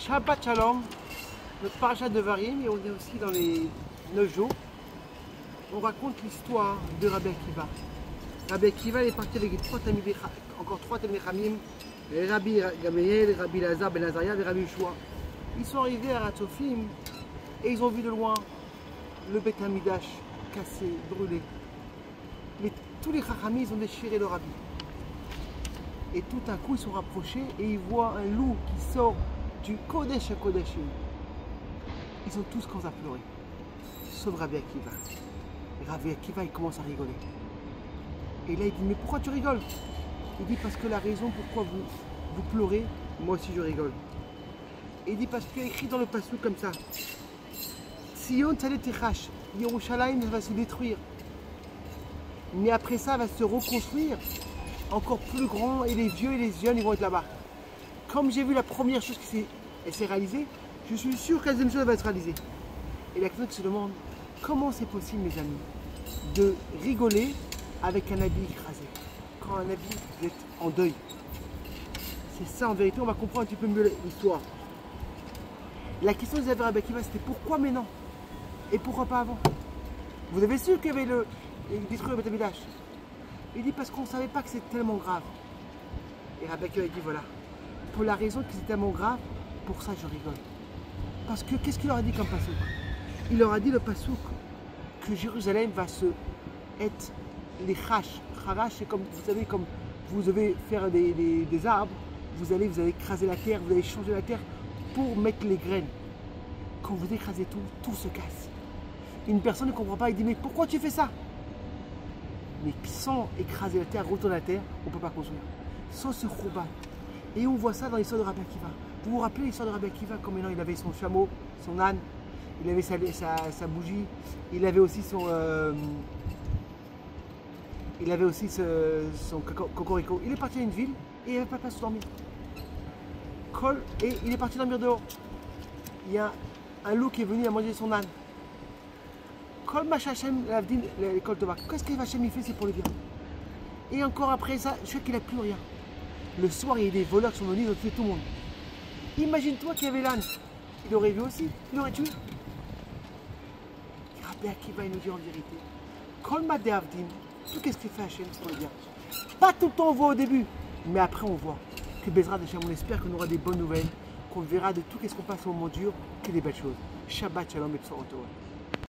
Shabbat Shalom, notre parachat de Varim, et on est aussi dans les 9 jours. On raconte l'histoire de Rabbi Akiva. Rabbi Akiva est parti avec encore trois Talmidei Chachamim, Rabbi Gamliel, Rabbi Lazar ben Azaria et Rabbi Yeshua. Ils sont arrivés à Ratzofim et ils ont vu de loin le Beth Hamidash cassé, brûlé. Tous les Chachamim, ils ont déchiré le Rabbi. Et tout à coup, ils sont rapprochés et ils voient un loup qui sort du Kodesh à Kodesh. Ils sont tous commencés à pleurer, sauf Rabbi Akiva. Et Rabbi Akiva, il commence à rigoler. Et là, il dit, mais pourquoi tu rigoles? Il dit, parce que la raison pourquoi vous pleurez, moi aussi je rigole. Et il dit, parce qu'il y a écrit dans le passage comme ça, Sion Tzadeh Techash, Yerushalayim va se détruire. Mais après ça, va se reconstruire encore plus grand et les vieux et les jeunes, ils vont être là-bas. Comme j'ai vu la première chose qui s'est réalisée, je suis sûr que la deuxième chose va se réaliser. Et la question qui se demande, comment c'est possible, mes amis, de rigoler avec un habit écrasé, quand un habit est en deuil? C'est ça en vérité, on va comprendre un petit peu mieux l'histoire. La question des Rabbi Akiva, c'était pourquoi maintenant? Et pourquoi pas avant? Vous avez su qu'il y avait détruit le Beth Hamidash. Il dit parce qu'on ne savait pas que c'est tellement grave. Et Rabbi Akiva dit voilà, pour la raison que c'est tellement grave, pour ça je rigole. Parce que qu'est-ce qu'il leur a dit comme pasouk? Il leur a dit le pasouk que Jérusalem va être les chash. Charash, c'est comme vous savez, comme vous devez faire des arbres, vous allez écraser la terre, vous allez changer la terre pour mettre les graines. Quand vous écrasez tout se casse. Une personne ne comprend pas, il dit mais pourquoi tu fais ça? Mais sans écraser la terre, retourner la terre, on ne peut pas construire. Sans se roubat. Et on voit ça dans l'histoire de Rabbi Akiva. Vous vous rappelez l'histoire de Rabbi Akiva, comme maintenant il avait son chameau, son âne, il avait sa bougie, il avait aussi son cocorico. Il est parti à une ville et il n'avait pas de place où dormir. Et il est parti dormir dehors. Il y a un loup qui est venu à manger son âne. Qu'est-ce que Hachem fait? C'est pour le bien. Et encore après ça, je sais qu'il n'a plus rien. Le soir, il y a des voleurs qui sont venus, ils ont tué tout le monde. Imagine-toi qu'il y avait l'âne. Il aurait vu aussi, il aurait tué. Rabbi Akiva, il nous dit en vérité, tout ce qu'il fait Hachem, c'est pour le bien. Pas tout le temps on voit au début, mais après on voit que Bezrat Hachem, on espère qu'on aura des bonnes nouvelles, qu'on verra de tout ce qu'on passe au moment dur, que des belles choses. Shabbat Shalom et Bsorot Torah.